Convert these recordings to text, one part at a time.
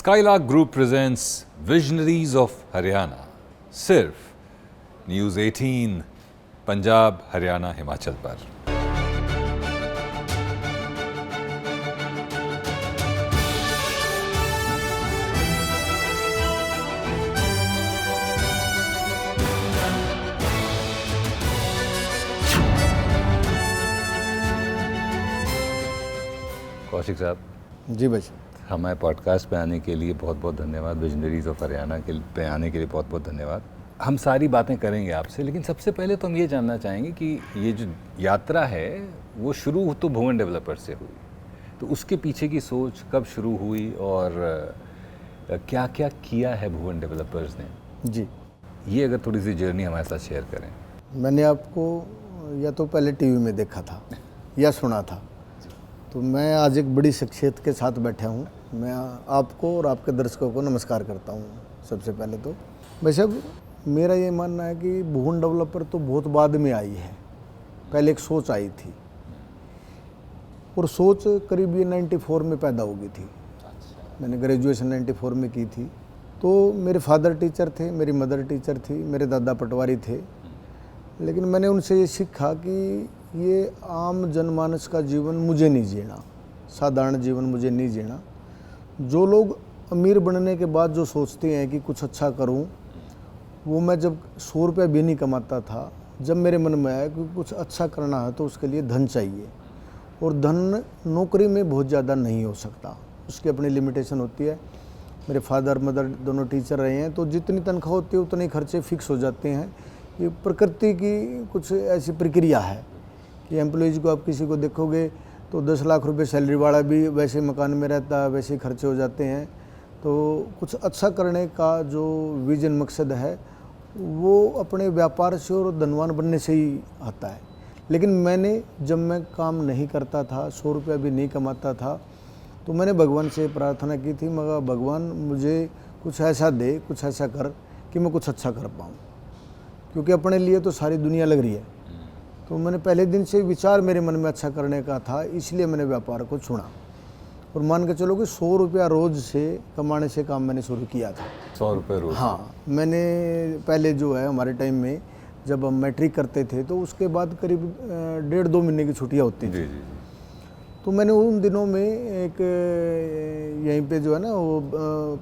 Skylark group presents visionaries of Haryana, सिर्फ news 18 Punjab, Haryana, Himachal पर। कौशिक साहब जी भाई, हमारे पॉडकास्ट पे आने के लिए बहुत बहुत धन्यवाद। विजनरीज ऑफ हरियाणा के पे आने के लिए बहुत बहुत धन्यवाद। हम सारी बातें करेंगे आपसे, लेकिन सबसे पहले तो हम ये जानना चाहेंगे कि ये जो यात्रा है वो शुरू तो भुवन डेवलपर्स से हुई, तो उसके पीछे की सोच कब शुरू हुई और क्या क्या किया है भुवन डेवलपर्स ने? जी ये अगर थोड़ी सी जर्नी हमारे साथ शेयर करें। मैंने आपको या तो पहले टीवी में देखा था या सुना था, तो मैं आज एक बड़ी शख्सियत के साथ बैठा हूँ। मैं आपको और आपके दर्शकों को नमस्कार करता हूँ। सबसे पहले तो वैसे अब मेरा ये मानना है कि भुवन डेवलपर तो बहुत बाद में आई है। पहले एक सोच आई थी और सोच करीब ये 94 में पैदा हो गई थी। मैंने ग्रेजुएशन 94 में की थी। तो मेरे फादर टीचर थे, मेरी मदर टीचर थी, मेरे दादा पटवारी थे, लेकिन मैंने उनसे ये सीखा कि ये आम जनमानस का जीवन मुझे नहीं जीना, साधारण जीवन मुझे नहीं जीना। जो लोग अमीर बनने के बाद जो सोचते हैं कि कुछ अच्छा करूं, वो मैं जब 100 रुपया भी नहीं कमाता था, जब मेरे मन में आया कि कुछ अच्छा करना है तो उसके लिए धन चाहिए, और धन नौकरी में बहुत ज़्यादा नहीं हो सकता, उसकी अपनी लिमिटेशन होती है। मेरे फादर मदर दोनों टीचर रहे हैं, तो जितनी तनख्वाह होती है उतने ही खर्चे फिक्स हो जाते हैं। ये प्रकृति की कुछ ऐसी प्रक्रिया है कि एम्प्लॉयज़ को आप किसी को देखोगे तो 10 लाख रुपए सैलरी वाला भी वैसे मकान में रहता है, वैसे खर्चे हो जाते हैं। तो कुछ अच्छा करने का जो विजन मकसद है वो अपने व्यापार से और धनवान बनने से ही आता है। लेकिन मैंने जब मैं काम नहीं करता था, 100 रुपया भी नहीं कमाता था, तो मैंने भगवान से प्रार्थना की थी, मगर भगवान मुझे कुछ ऐसा दे, कुछ ऐसा कर कि मैं कुछ अच्छा कर पाऊँ, क्योंकि अपने लिए तो सारी दुनिया लग रही है। तो मैंने पहले दिन से विचार मेरे मन में अच्छा करने का था, इसलिए मैंने व्यापार को चुना। और मान के चलो कि 100 रुपया रोज़ से कमाने से काम मैंने शुरू किया था। 100 रुपये रोज? हाँ, मैंने पहले जो है हमारे टाइम में जब हम मैट्रिक करते थे तो उसके बाद करीब 1.5-2 महीने की छुट्टियाँ होती थी। तो मैंने उन दिनों में एक यहीं पे जो है ना वो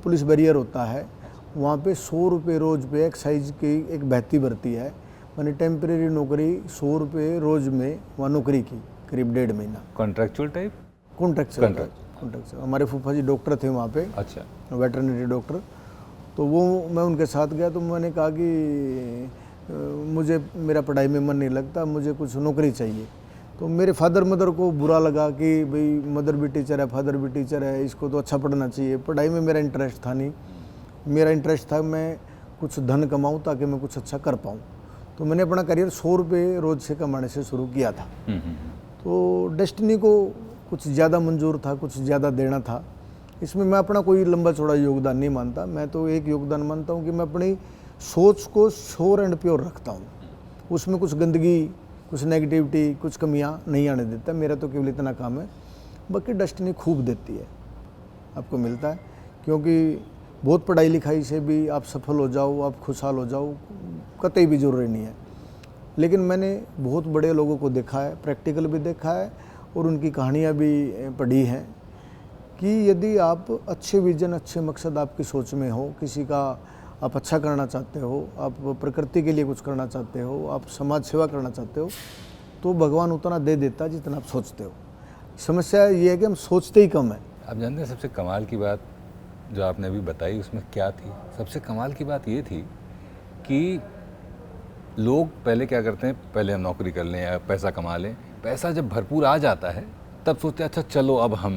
पुलिस बैरियर होता है, वहाँ पे 100 रुपये रोज़ पे एक्साइज की एक भर्ती भरती है। मैंने टेम्परेरी नौकरी 100 रुपये रोज़ में वहाँ नौकरी की, करीब 1.5 महीना। Contractual type? कॉन्ट्रैक्चुअल। हमारे फूफा जी डॉक्टर थे वहाँ पे। अच्छा। Veterinary doctor. तो वो मैं उनके साथ गया, तो मैंने कहा कि मुझे मेरा पढ़ाई में मन नहीं लगता, मुझे कुछ नौकरी चाहिए। तो मेरे फादर मदर को बुरा लगा कि भाई मदर भी टीचर है, फादर भी टीचर है, इसको तो अच्छा पढ़ना चाहिए। पढ़ाई में मेरा इंटरेस्ट था नहीं, मेरा इंटरेस्ट था मैं कुछ धन कमाऊँ ताकि मैं कुछ अच्छा कर पाऊँ। तो मैंने अपना करियर 100 रुपये रोज़ से कमाने से शुरू किया था। तो डेस्टिनी को कुछ ज़्यादा मंजूर था, कुछ ज़्यादा देना था। इसमें मैं अपना कोई लंबा चौड़ा योगदान नहीं मानता। मैं तो एक योगदान मानता हूँ कि मैं अपनी सोच को श्योर एंड प्योर रखता हूँ, उसमें कुछ गंदगी, कुछ नेगेटिविटी, कुछ कमियाँ नहीं आने देता। मेरा तो केवल इतना काम है। बाकी डेस्टिनी खूब देती है, आपको मिलता है, क्योंकि बहुत पढ़ाई लिखाई से भी आप सफल हो जाओ, आप खुशहाल हो जाओ, कतई भी ज़रूरी नहीं है। लेकिन मैंने बहुत बड़े लोगों को देखा है, प्रैक्टिकल भी देखा है और उनकी कहानियाँ भी पढ़ी हैं कि यदि आप अच्छे विजन, अच्छे मकसद आपकी सोच में हो, किसी का आप अच्छा करना चाहते हो, आप प्रकृति के लिए कुछ करना चाहते हो, आप समाज सेवा करना चाहते हो, तो भगवान उतना दे देता जितना आप सोचते हो। समस्या ये है कि हम सोचते ही कम है। आप जानते हैं सबसे कमाल की बात जो आपने अभी बताई उसमें क्या थी? सबसे कमाल की बात ये थी कि लोग पहले क्या करते हैं, पहले हम नौकरी कर लें या पैसा कमा लें, पैसा जब भरपूर आ जाता है तब सोचते हैं अच्छा चलो अब हम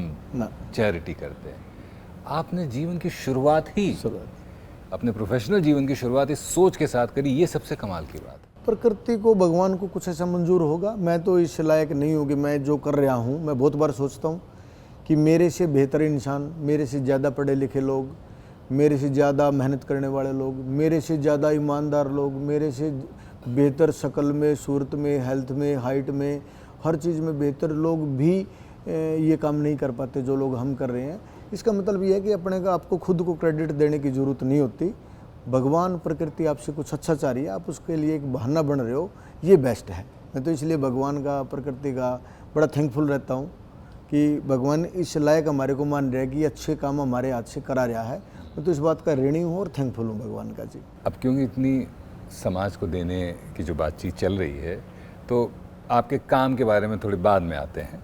चैरिटी करते हैं। आपने जीवन की शुरुआत ही अपने प्रोफेशनल जीवन की शुरुआत इस सोच के साथ करी, ये सबसे कमाल की बात है। प्रकृति को, भगवान को कुछ ऐसा मंजूर होगा। मैं तो इस लायक नहीं हूँ कि मैं जो कर रहा हूँ, मैं बहुत बार सोचता हूँ कि मेरे से बेहतर इंसान, मेरे से ज़्यादा पढ़े लिखे लोग, मेरे से ज़्यादा मेहनत करने वाले लोग, मेरे से ज़्यादा ईमानदार लोग, मेरे से बेहतर शक्ल में, सूरत में, हेल्थ में, हाइट में, हर चीज़ में बेहतर लोग भी ये काम नहीं कर पाते जो लोग हम कर रहे हैं। इसका मतलब ये है कि अपने को आपको खुद को क्रेडिट देने की ज़रूरत नहीं होती। भगवान प्रकृति आपसे कुछ अच्छा चाह रही है, आप उसके लिए एक बहाना बन रहे हो, ये बेस्ट है। मैं तो इसलिए भगवान का, प्रकृति का बड़ा थैंकफुल रहता हूँ कि भगवान इस लायक हमारे को मान रहा है कि अच्छे काम हमारे हाथ से करा रहा है। मैं तो इस बात का ऋणी हूँ और थैंकफुल हूँ भगवान का जी। अब क्योंकि इतनी समाज को देने की जो बातचीत चल रही है, तो आपके काम के बारे में थोड़ी बाद में आते हैं।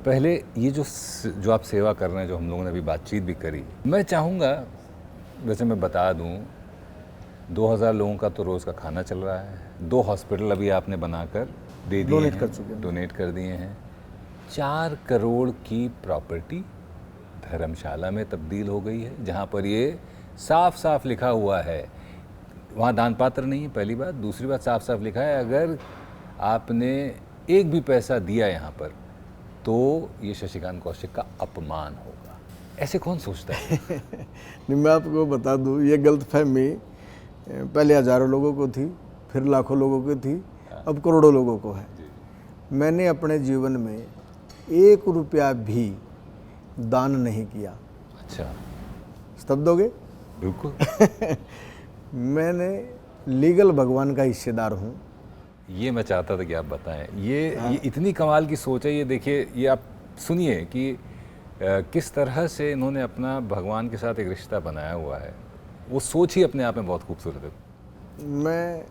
पहले ये जो आप सेवा कर रहे हैं, जो हम लोगों ने अभी बातचीत भी करी, मैं चाहूँगा, वैसे मैं बता दूँ, 2000 लोगों का तो रोज़ का खाना चल रहा है, 2 हॉस्पिटल अभी आपने बनाकर दे दिए डोनेट हैं, कर चुके हैं। डोनेट कर दिए हैं, 4 करोड़ की प्रॉपर्टी धर्मशाला में तब्दील हो गई है, जहाँ पर ये साफ साफ लिखा हुआ है, वहाँ दान पात्र नहीं है, पहली बात। दूसरी बात, साफ साफ लिखा है अगर आपने एक भी पैसा दिया यहाँ पर तो ये शशिकांत कौशिक का अपमान होगा। ऐसे कौन सोचता है? नहीं, मैं आपको बता दूँ, ये गलतफहमी पहले हज़ारों लोगों को थी, फिर लाखों लोगों को थी, अब करोड़ों लोगों को है। मैंने अपने जीवन में 1 रुपया भी दान नहीं किया। अच्छा, स्तब्ध दोगे? बिल्कुल। मैंने लीगल भगवान का हिस्सेदार हूँ। ये मैं चाहता था कि आप बताएं। ये इतनी कमाल की सोच है। ये देखिए, ये आप सुनिए कि किस तरह से इन्होंने अपना भगवान के साथ एक रिश्ता बनाया हुआ है। वो सोच ही अपने आप में बहुत खूबसूरत है। मैं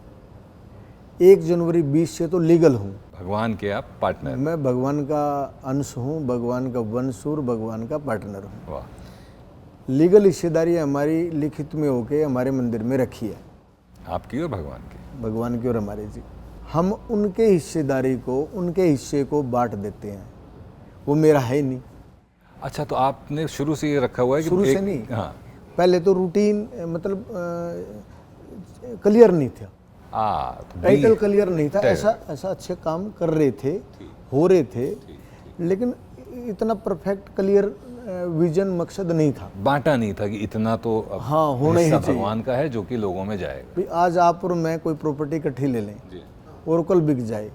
1 जनवरी 20 से तो लीगल हूँ। भगवान के आप पार्टनर? मैं भगवान का अंश हूँ, भगवान का वंश और भगवान का पार्टनर हूँ। वाह। लीगल हिस्सेदारी हमारी लिखित में होके हमारे मंदिर में रखी है, आपकी और भगवान की? भगवान की और हमारे जी। हम उनके हिस्सेदारी को, उनके हिस्से को बांट देते हैं, वो मेरा है ही नहीं। अच्छा, तो आपने शुरू से ये रखा हुआ है कि शुरू से नहीं, हाँ, पहले तो रूटीन मतलब क्लियर नहीं था, तो टाइटल क्लियर नहीं था। ऐसा अच्छे काम कर रहे थे, हो रहे थे, लेकिन इतना परफेक्ट क्लियर विजन, मकसद नहीं था। बांटा नहीं था कि इतना तो अब हाँ, होना ही हिस्सा चाहिए। भगवान का है जो कि लोगों में जाएगा। भी आज आप और मैं कोई प्रॉपर्टी इकट्ठी ले लें और कल बिक जाए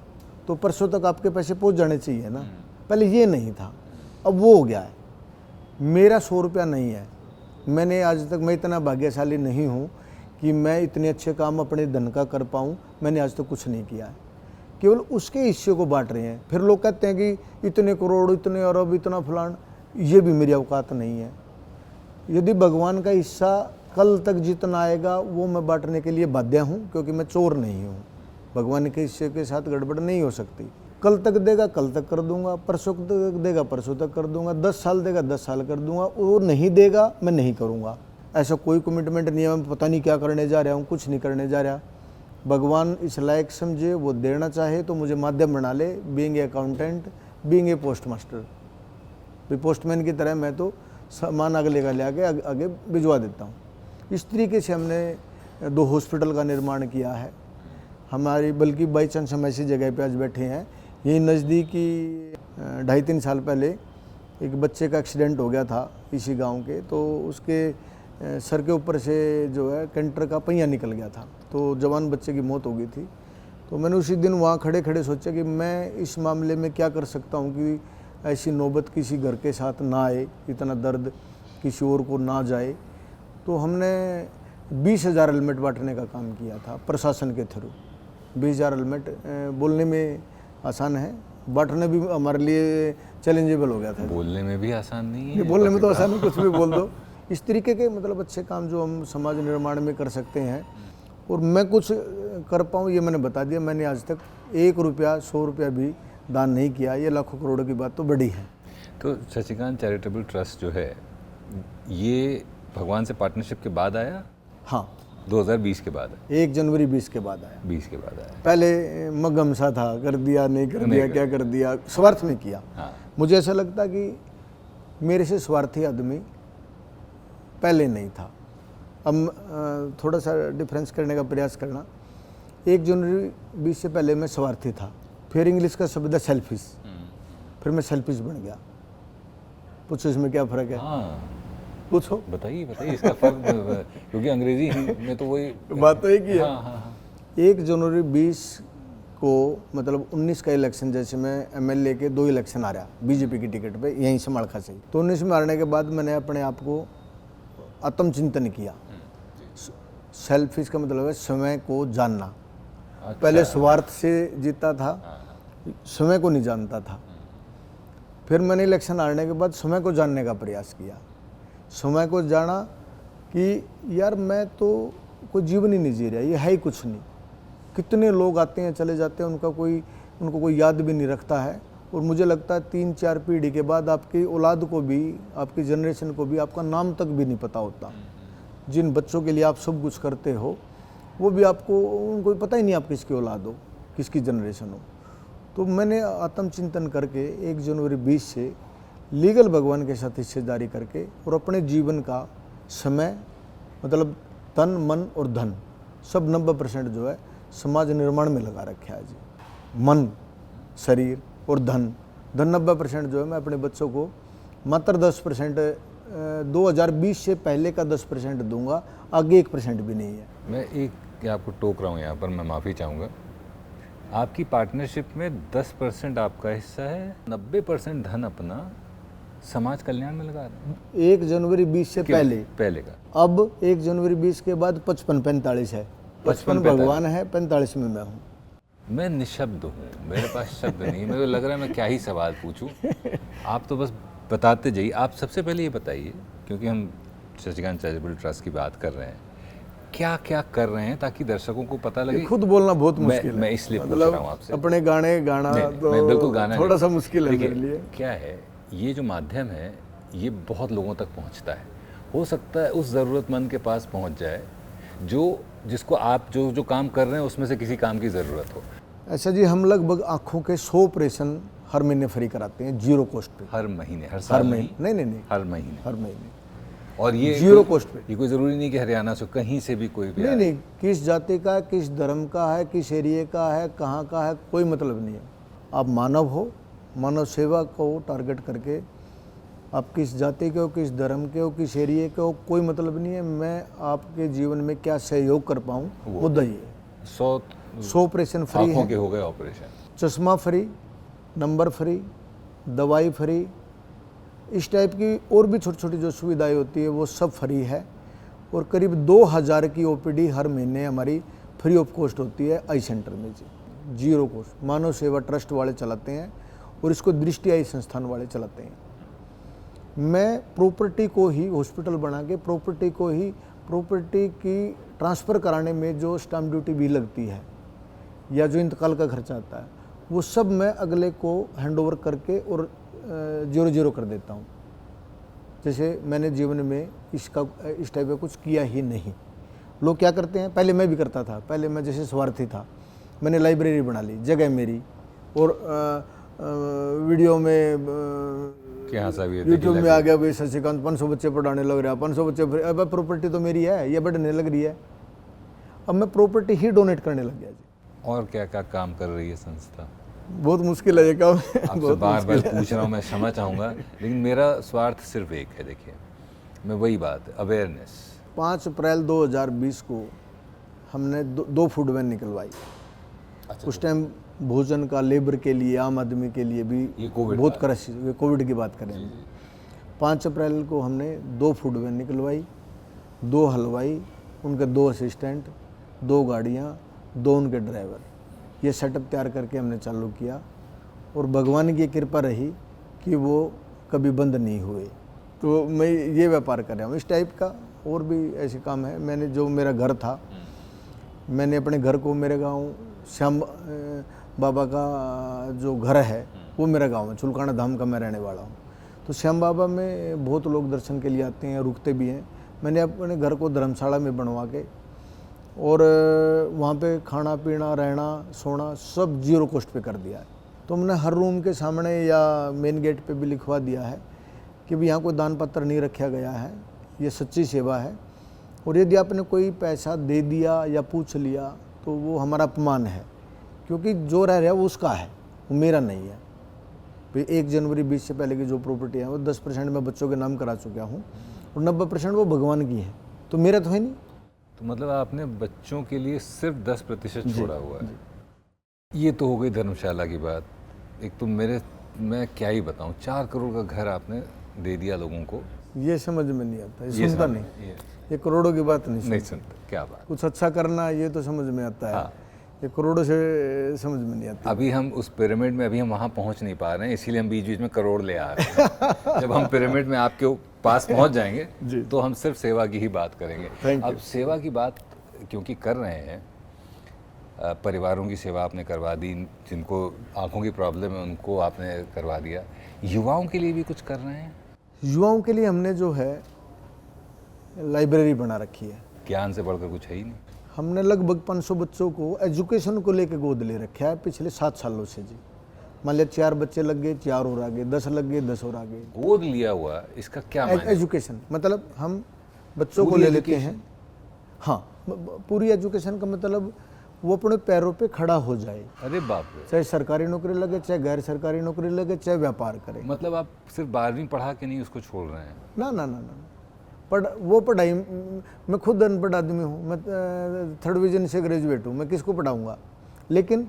तो परसों तक आपके पैसे पहुंच जाने चाहिए ना। पहले ये नहीं था, अब वो हो गया है। मेरा 100 रुपया नहीं है। मैंने आज तक, मैं इतना भाग्यशाली नहीं हूँ कि मैं इतने अच्छे काम अपने धन का कर पाऊँ। मैंने आज तक कुछ नहीं किया है, केवल उसके हिस्से को बांट रहे हैं। फिर लोग कहते हैं कि इतने करोड़, इतने अरब, इतना फलान, ये भी मेरी औकात नहीं है। यदि भगवान का हिस्सा कल तक जितना आएगा वो मैं बांटने के लिए बाध्य हूँ, क्योंकि मैं चोर नहीं हूँ। भगवान के हिस्से के साथ गड़बड़ नहीं हो सकती। कल तक देगा कल तक कर दूंगा, परसों तक देगा परसों तक कर दूंगा, 10 साल देगा 10 साल कर दूंगा, वो नहीं देगा मैं नहीं करूँगा। ऐसा कोई कमिटमेंट नहीं है। मैं पता नहीं क्या करने जा रहा हूँ, कुछ नहीं करने जा रहा। भगवान इस लायक समझे, वो देना चाहे तो मुझे माध्यम बना ले। Being a accountant, being a post master, भी पोस्टमैन की तरह मैं तो सामान अगले का ले आके आगे भिजवा देता हूँ। इस तरीके से हमने 2 हॉस्पिटल का निर्माण किया है हमारी। बल्कि बाई चांस हम ऐसी जगह पे आज बैठे हैं, यहीं नज़दीकी 2.5-3 साल पहले एक बच्चे का एक्सीडेंट हो गया था इसी गांव के। तो उसके सर के ऊपर से जो है कैंटर का पहिया निकल गया था, तो जवान बच्चे की मौत हो गई थी। तो मैंने उसी दिन वहाँ खड़े खड़े सोचा कि मैं इस मामले में क्या कर सकता हूँ कि ऐसी नौबत किसी घर के साथ ना आए, इतना दर्द किसी और को ना जाए। तो हमने 20,000 हेलमेट बांटने का काम किया था प्रशासन के थ्रू। 20,000 हेलमेट बोलने में आसान है, बांटने भी हमारे लिए चैलेंजेबल हो गया था। बोलने में भी आसान नहीं है। बोलने में तो आसान है, कुछ भी बोल दो। इस तरीके के मतलब अच्छे काम जो हम समाज निर्माण में कर सकते हैं और मैं कुछ कर पाऊँ, ये मैंने बता दिया। मैंने आज तक 1 रुपया 100 रुपया भी दान नहीं किया। ये लाखों करोड़ों की बात तो बड़ी है। तो शशिकांत चैरिटेबल ट्रस्ट जो है, ये भगवान से पार्टनरशिप के बाद आया? हाँ, 2020 के बाद? 1 जनवरी 20 के बाद आया। 20 के बाद आया। पहले मगम सा था, कर दिया नहीं कर दिया, क्या कर दिया, स्वार्थ में किया। हाँ। मुझे ऐसा लगता कि मेरे से स्वार्थी आदमी पहले नहीं था। अब थोड़ा सा डिफरेंस करने का प्रयास करना। 1 जनवरी 20 से पहले मैं स्वार्थी था, फिर इंग्लिश का शब्द है सेल्फिश, फिर मैं सेल्फिश बन गया। पूछो इसमें क्या फ़र्क है? हाँ, पूछो, बताइए बताइए इसका फर्क, क्योंकि अंग्रेजी में तो वही बात तो एक ही है। हाँ हाँ हाँ। 1 जनवरी 20 को मतलब 19 का इलेक्शन, जैसे मैं एमएलए के 2 इलेक्शन आ रहा बीजेपी की टिकट पे यहीं से माड़खा से ही, तो 19 में हारने के बाद मैंने अपने आप को आत्मचिंतन किया। सेल्फिश का मतलब है समय को जानना। पहले स्वार्थ से जीता था, समय को नहीं जानता था। फिर मैंने इलेक्शन हारने के बाद समय को जानने का प्रयास किया। समय को जाना कि यार मैं तो कोई जीवन ही नहीं जी रहा, ये है ही कुछ नहीं। कितने लोग आते हैं चले जाते हैं, उनको कोई याद भी नहीं रखता है। और मुझे लगता है 3-4 पीढ़ी के बाद आपकी औलाद को भी, आपकी जनरेशन को भी आपका नाम तक भी नहीं पता होता। जिन बच्चों के लिए आप सब कुछ करते हो वो भी आपको, उनको पता ही नहीं आप किसकी औलाद हो, किसकी जनरेशन हो। तो मैंने आत्मचिंतन करके 1 जनवरी 20 से लीगल भगवान के साथ हिस्सेदारी करके और अपने जीवन का समय मतलब तन मन और धन सब 90% जो है समाज निर्माण में लगा रखे है जी। मन, शरीर और धन 90% जो है मैं अपने बच्चों को मात्र 10% 2020 से पहले का 10% दूंगा, आगे 1% भी नहीं है। मैं एक आपको टोक रहा हूँ यहाँ पर, मैं माफ़ी चाहूँगा। आपकी पार्टनरशिप में 10% आपका हिस्सा है, 90% धन अपना समाज कल्याण में लगा रहे हैं। 1 जनवरी 20 से पहले का अब 1 जनवरी 20 के बाद 55-45 है। 55 भगवान है, 45 में मैं हूँ। मैं निशब्द हूँ, मेरे पास शब्द नहीं। मेरे को लग रहा है मैं क्या ही सवाल पूछूं। आप तो बस बताते जाइए। आप सबसे पहले ये बताइए, क्योंकि हम शशिकांत चैरिटेबल ट्रस्ट की बात कर रहे हैं, क्या क्या कर रहे हैं ताकि दर्शकों को पता लगे। खुद बोलना बहुत मुश्किल है, मैं इसलिए पूछ रहा हूँ आपसे। अपने गाना तो मैं बिल्कुल गाना थोड़ा सा मुश्किल है मेरे लिए। क्या है, ये जो माध्यम है ये बहुत लोगों तक पहुँचता है। हो सकता है उस ज़रूरतमंद के पास पहुँच जाए जिसको आप जो काम कर रहे हैं उसमें से किसी काम की ज़रूरत हो। अच्छा जी, हम लगभग आँखों के 100 ऑपरेशन हर महीने फ्री कराते हैं, 0 कॉस्ट पे। हर महीने, हर साल? नहीं, हर महीने। हर महीने। और ये 0 कॉस्ट पे। ये कोई ज़रूरी नहीं कि हरियाणा से, कहीं से भी कोई भी नहीं, किस जाति का है, किस धर्म का है, किस एरिए का है, कहाँ का है, कोई मतलब नहीं है। आप मानव हो, मानव सेवा को टारगेट करके, आप किस जाति के हो, किस धर्म के हो, किस एरिए के हो, कोई मतलब नहीं है। मैं आपके जीवन में क्या सहयोग कर पाऊँ, मुद्दा ये है। 100 ऑपरेशन फ्री है। आँखों के हो गए ऑपरेशन, चश्मा फ्री, नंबर फ्री, दवाई फ्री, इस टाइप की और भी छोटी छोटी जो सुविधाएं होती है वो सब फ्री है। और करीब 2000 की ओपीडी हर महीने हमारी फ्री ऑफ कॉस्ट होती है आई सेंटर में जी, 0 कॉस्ट। मानव सेवा ट्रस्ट वाले चलाते हैं और इसको दृष्टि आई संस्थान वाले चलाते हैं। मैं प्रॉपर्टी को ही हॉस्पिटल बना के प्रॉपर्टी की ट्रांसफ़र कराने में जो स्टाम्प ड्यूटी भी लगती है या जो इंतकाल का खर्चा आता है वो सब मैं अगले को हैंडओवर करके और 0 कर देता हूँ। जैसे मैंने जीवन में इस टाइप का कुछ किया ही नहीं। लोग क्या करते हैं, पहले मैं भी करता था। पहले मैं जैसे स्वार्थी था, मैंने लाइब्रेरी बना ली, जगह मेरी, और वीडियो में यूट्यूब में आ गया भाई शशिकांत 500 बच्चे पढ़ाने लग रहा है, 500 बच्चे। अब प्रॉपर्टी तो मेरी है, ये बढ़ने लग रही है। अब मैं प्रॉपर्टी ही डोनेट करने लग गया जी। और क्या क्या काम कर रही है संस्था? बहुत मुश्किल है ये काम। आपसे बार बार पूछ रहा हूँ, मैं क्षमा चाहूँगा, लेकिन मेरा स्वार्थ सिर्फ एक है। देखिए, मैं वही बात, अवेयरनेस। 5 अप्रैल 2020 को हमने 2 फूड वैन निकलवाई। अच्छा, उस टाइम भोजन का लेबर के लिए, आम आदमी के लिए भी बहुत क्रश, कोविड की बात करें। 5 अप्रैल को हमने 2 फूड वैन निकलवाई, 2 हलवाई, उनके 2 असिस्टेंट, 2 गाड़ियाँ, 2 उनके ड्राइवर। ये सेटअप तैयार करके हमने चालू किया और भगवान की कृपा रही कि वो कभी बंद नहीं हुए। तो मैं ये व्यापार कर रहा हूँ। इस टाइप का और भी ऐसे काम है। मैंने जो मेरा घर था, मैंने अपने घर को, मेरे गांव श्याम बाबा का जो घर है वो मेरा गांव है, चुलकाना धाम का मैं रहने वाला हूँ। तो श्याम बाबा में बहुत लोग दर्शन के लिए आते हैं, रुकते भी हैं। मैंने अपने घर को धर्मशाला में बनवा के और वहाँ पे खाना पीना, रहना, सोना सब 0 कॉस्ट पे कर दिया है। तो हमने हर रूम के सामने या मेन गेट पे भी लिखवा दिया है कि भी यहाँ कोई दान पत्र नहीं रखा गया है, ये सच्ची सेवा है। और यदि आपने कोई पैसा दे दिया या पूछ लिया तो वो हमारा अपमान है, क्योंकि जो रह रहा है वो उसका है, वो मेरा नहीं है। भाई 1 जनवरी 20 से पहले की जो प्रॉपर्टी है वो 10% मैं बच्चों के नाम करा चुका हूँ और 90% वो भगवान की है, तो मेरा तो है नहीं। तो मतलब आपने बच्चों के लिए सिर्फ 10% छोड़ा हुआ है। ये तो हो गई धर्मशाला की बात। एक तो मैं क्या ही बताऊं, 4 करोड़ का घर आपने दे दिया लोगों को। ये समझ में नहीं आता, ये ये सुनता समझ- नहीं, ये ये करोड़ों की बात नहीं नहीं सुनता। सुनते, क्या बात। कुछ अच्छा करना ये तो समझ में आता है, हाँ। ये करोड़ों से समझ में नहीं आता। अभी हम उस पिरामिड में अभी हम वहाँ पहुँच नहीं पा रहे हैं, इसीलिए हम बीच बीच में करोड़ ले आ रहे हैं। जब हम पिरामिड में आपके पास पहुँच जाएंगे तो हम सिर्फ सेवा की ही बात करेंगे। Thank अब सेवा की बात क्योंकि कर रहे हैं, परिवारों की सेवा आपने करवा दी, जिनको आंखों की प्रॉब्लम है उनको आपने करवा दिया, युवाओं के लिए भी कुछ कर रहे हैं? युवाओं के लिए हमने जो है लाइब्रेरी बना रखी है। ज्ञान से बढ़कर कुछ है ही नहीं। हमने लगभग 500 बच्चों को एजुकेशन को लेके गोद ले रखा है पिछले 7 सालों से जी। मान लिया 4 बच्चे लग गए, 4 और आ गए, 10 लग गए, 10 और आ गए। गोद लिया हुआ, इसका क्या मायने? एजुकेशन मतलब हम बच्चों को पूरी ले लेते education? हैं। हाँ, पूरी एजुकेशन का मतलब वो अपने पैरों पे खड़ा हो जाए, अरे बाप रे। चाहे सरकारी नौकरी लगे, चाहे गैर सरकारी नौकरी लगे, चाहे व्यापार करे। मतलब आप सिर्फ 12वीं पढ़ा के नहीं उसको छोड़ रहे हैं? ना ना ना ना वो पढ़ाई, मैं खुद अनपढ़ आदमी हूँ, मैं 3rd डिवीजन से ग्रेजुएट हूँ, मैं किसको पढ़ाऊँगा? लेकिन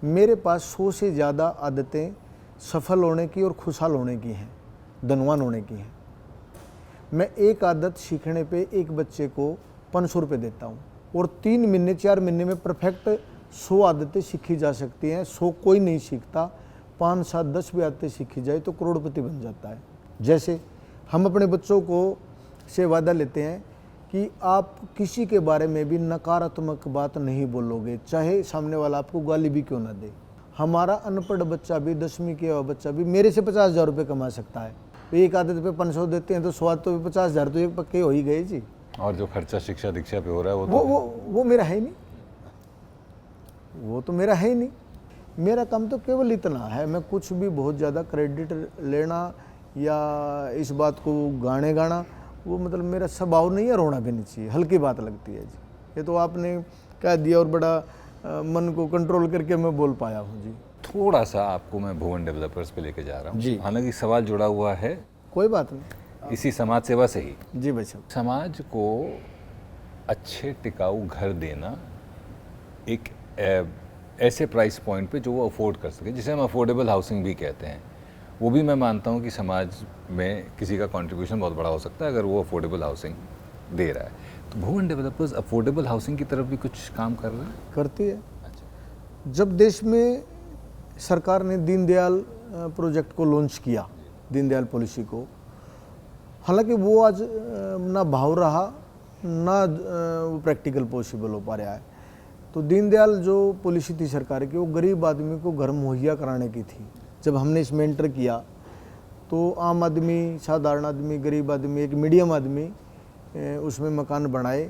मेरे पास 100 से ज़्यादा आदतें सफल होने की और खुशहाल होने की हैं, धनवान होने की हैं। मैं एक आदत सीखने पे एक बच्चे को 500 रुपये देता हूँ और 3 महीने 4 महीने में परफेक्ट 100 आदतें सीखी जा सकती हैं। 100 कोई नहीं सीखता, 5, 7, 10 भी आदतें सीखी जाए तो करोड़पति बन जाता है। जैसे हम अपने बच्चों को से वादा लेते हैं कि आप किसी के बारे में भी नकारात्मक बात नहीं बोलोगे, चाहे सामने वाला आपको गाली भी क्यों ना दे। हमारा अनपढ़ बच्चा भी, 10वीं किया हुआ बच्चा भी मेरे से 50,000 रुपये कमा सकता है। तो एक आदत पे 500 देते हैं तो स्वाद तो 50,000 तो एक पक्के हो ही गए जी। और जो खर्चा शिक्षा दीक्षा पे हो रहा है वो मेरा है ही नहीं, वो तो मेरा है ही नहीं। मेरा काम तो केवल इतना है, मैं कुछ भी बहुत ज़्यादा क्रेडिट लेना या इस बात को गाना वो मतलब मेरा स्वभाव नहीं है, रोना भी नहीं चाहिए, हल्की बात लगती है जी। ये तो आपने कह दिया और बड़ा मन को कंट्रोल करके मैं बोल पाया हूँ जी। थोड़ा सा आपको मैं भुवन डेवलपर्स पे लेके जा रहा जी। हूँ, हालांकि सवाल जुड़ा हुआ है कोई बात नहीं, इसी समाज सेवा से ही। जी भाई साहब। समाज को अच्छे टिकाऊ घर देना एक ऐसे प्राइस पॉइंट पे जो वो अफोर्ड कर सके, जिसे हम अफोर्डेबल हाउसिंग भी कहते हैं, वो भी मैं मानता हूँ कि समाज में किसी का कंट्रीब्यूशन बहुत बड़ा हो सकता है अगर वो अफोर्डेबल हाउसिंग दे रहा है। तो भुवन डेवलपर्स अफोर्डेबल हाउसिंग की तरफ भी कुछ काम कर रहे हैं? करती है। अच्छा। जब देश में सरकार ने दीनदयाल प्रोजेक्ट को लॉन्च किया, दीनदयाल पॉलिसी को, हालांकि वो आज ना भाव रहा ना प्रैक्टिकल पॉसिबल हो पा रहा है। तो दीनदयाल जो पॉलिसी थी सरकार की, वो गरीब आदमी को घर मुहैया कराने की थी। जब हमने इसमें एंटर किया तो आम आदमी, साधारण आदमी, गरीब आदमी, एक मीडियम आदमी उसमें मकान बनाए,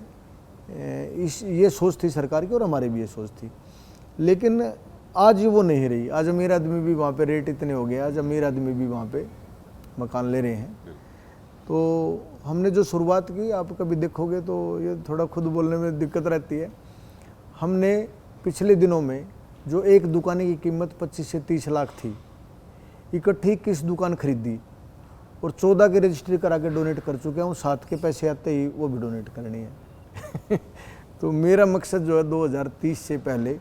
ये सोच थी सरकार की और हमारी भी ये सोच थी। लेकिन आज वो नहीं रही। आज अमीर आदमी भी वहाँ पे रेट इतने हो गए, आज अमीर आदमी भी वहाँ पे मकान ले रहे हैं। तो हमने जो शुरुआत की, आप कभी देखोगे तो ये थोड़ा खुद बोलने में दिक्कत रहती है। हमने पिछले दिनों में जो एक दुकान की कीमत 25 से 30 लाख थी, इकट्ठी 21 दुकान खरीदी और 14 की रजिस्ट्री करा के डोनेट कर चुके हैं। 7 के पैसे आते ही वो भी डोनेट करनी है। तो मेरा मकसद जो है 2030 से पहले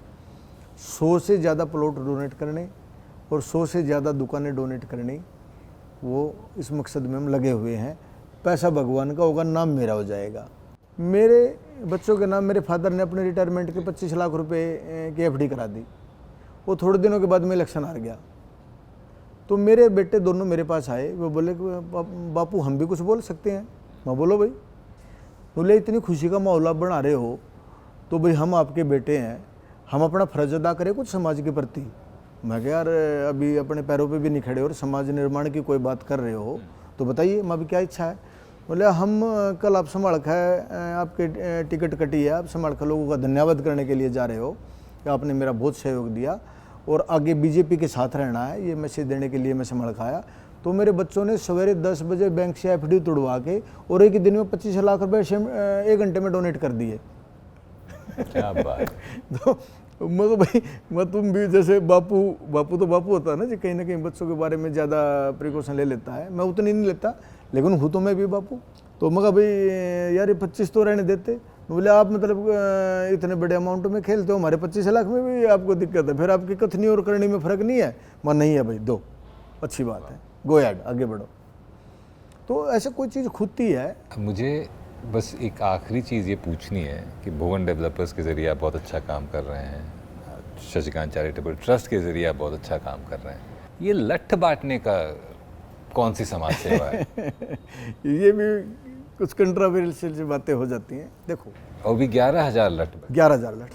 100 से ज़्यादा प्लॉट डोनेट करने और 100 से ज़्यादा दुकानें डोनेट करनी, वो इस मकसद में हम लगे हुए हैं। पैसा भगवान का होगा, नाम मेरा हो जाएगा। मेरे बच्चों के नाम मेरे फादर ने अपने रिटायरमेंट के 25 लाख रुपए की एफडी करा दी। वो थोड़े दिनों के बाद में इलेक्शन हार गया। तो मेरे बेटे दोनों मेरे पास आए, वो बोले कि बापू हम भी कुछ बोल सकते हैं। मैं बोलो भाई। बोले इतनी खुशी का माहौल आप बना रहे हो तो भाई हम आपके बेटे हैं, हम अपना फ़र्ज अदा करें कुछ समाज के प्रति। मैं कहा यार अभी अपने पैरों पे भी नहीं खड़े और समाज निर्माण की कोई बात कर रहे हो तो बताइए, मैं अभी क्या इच्छा है। बोले हम कल आप समाड़खा है, आपके टिकट कटी है, आप समाड़खा लोगों का धन्यवाद करने के लिए जा रहे हो कि आपने मेरा बहुत सहयोग दिया और आगे बीजेपी के साथ रहना है, ये मैसेज देने के लिए मैं समाड़खा आया। तो मेरे बच्चों ने सवेरे 10 बजे बैंक से एफडी तोड़वा के और एक दिन में 25 लाख रुपए 1 घंटे में डोनेट कर दिए। क्या बात। तो मैं भाई, मैं तुम भी जैसे बापू तो बापू होता है ना जी, कहीं ना कहीं बच्चों के बारे में ज़्यादा प्रिकॉशन ले लेता है। मैं उतनी नहीं लेता, लेकिन हूँ तो मैं भी बापू। तो मगर भाई यार ये 25 तो रहने देते। बोले आप मतलब इतने बड़े अमाउंट में खेलते हो, हमारे 25 लाख में भी आपको दिक्कत है, फिर आपकी कथनी और करनी में फ़र्क नहीं है? मैं नहीं है भाई, दो, अच्छी बात है, गो ऐड, आगे बढ़ो। तो ऐसे कोई चीज़ खुदती है। अब मुझे बस एक आखिरी चीज़ ये पूछनी है कि भुवन डेवलपर्स के ज़रिए आप बहुत अच्छा काम कर रहे हैं, शशिकांत चैरिटेबल ट्रस्ट के ज़रिए आप बहुत अच्छा काम कर रहे हैं, ये लठ बांटने का कौन सी समाज सेवा है? ये भी कुछ कंट्रोवर्शियल बातें हो जाती हैं। देखो, और भी 11,000 लठ 11,000 लठ।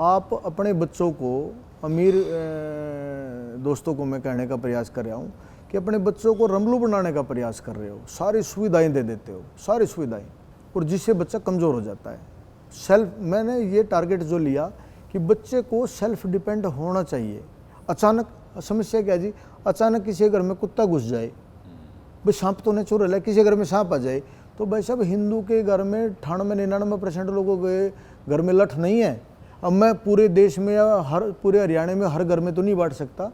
आप अपने बच्चों को, अमीर दोस्तों को मैं कहने का प्रयास कर रहा हूँ कि अपने बच्चों को रमलू बनाने का प्रयास कर रहे हो, सारी सुविधाएं दे देते हो, सारी सुविधाएं, और जिससे बच्चा कमज़ोर हो जाता है। मैंने ये टारगेट जो लिया कि बच्चे को सेल्फ डिपेंड होना चाहिए। अचानक समस्या क्या जी, अचानक किसी घर में कुत्ता घुस जाए, भाई सांप तो नेचुरल है, किसी घर में सांप आ जाए, तो भाई साहब हिंदू के घर में 98-99% लोगों के घर में लठ नहीं है। अब मैं पूरे देश में या पूरे हरियाणा में हर घर में तो नहीं बांट सकता,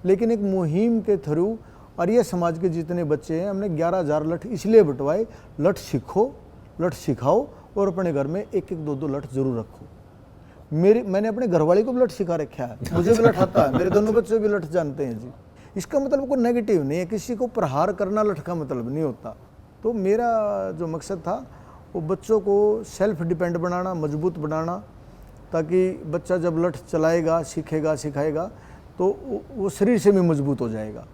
लेकिन एक मुहिम के थ्रू आर्य समाज के जितने बच्चे हैं हमने 11,000 लठ इसलिए बंटवाए। लठ सीखो, लठ सिखाओ, और अपने घर में एक एक दो दो लठ जरूर रखो। मैंने अपने घरवाली को भी लठ सिखा रखा है, मुझे भी लठ आता है, मेरे दोनों बच्चे भी लठ जानते हैं जी। इसका मतलब कोई नेगेटिव नहीं है, किसी को प्रहार करना लठ का मतलब नहीं होता। तो मेरा जो मकसद था वो बच्चों को सेल्फ डिपेंड बनाना, मजबूत बनाना, ताकि बच्चा जब लठ चलाएगा, सीखेगा, सिखाएगा तो वो शरीर से भी मजबूत हो जाएगा।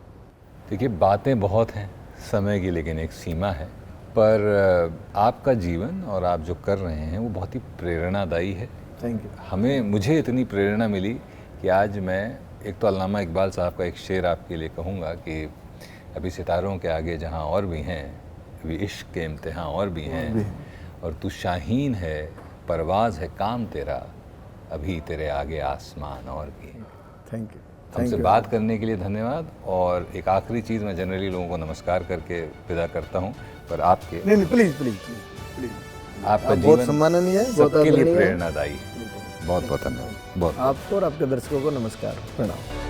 देखिए, बातें बहुत हैं समय की, लेकिन एक सीमा है। पर आपका जीवन और आप जो कर रहे हैं वो बहुत ही प्रेरणादायी है। Thank you. मुझे इतनी प्रेरणा मिली कि आज मैं एक तो अल्लामा इकबाल साहब का एक शेर आपके लिए कहूँगा कि अभी सितारों के आगे जहाँ और भी हैं, अभी इश्क के इम्तिहान और भी हैं, और तू शाहीन है, परवाज़ है काम तेरा, अभी तेरे आगे आसमान और भी है। Thank you. हमसे बात करने के लिए धन्यवाद। और एक आखिरी चीज़, मैं जनरली लोगों को नमस्कार करके विदा करता हूँ, पर आपके नहीं, प्लीज़ प्लीज़ प्लीज़ प्लीज़, आपका बहुत जीवन सम्माननीय है, बहुत सबके लिए आदरणीय है। प्रेरणादायी है। बहुत बहुत धन्यवाद। बहुत आपको और आपके दर्शकों को नमस्कार, प्रणाम।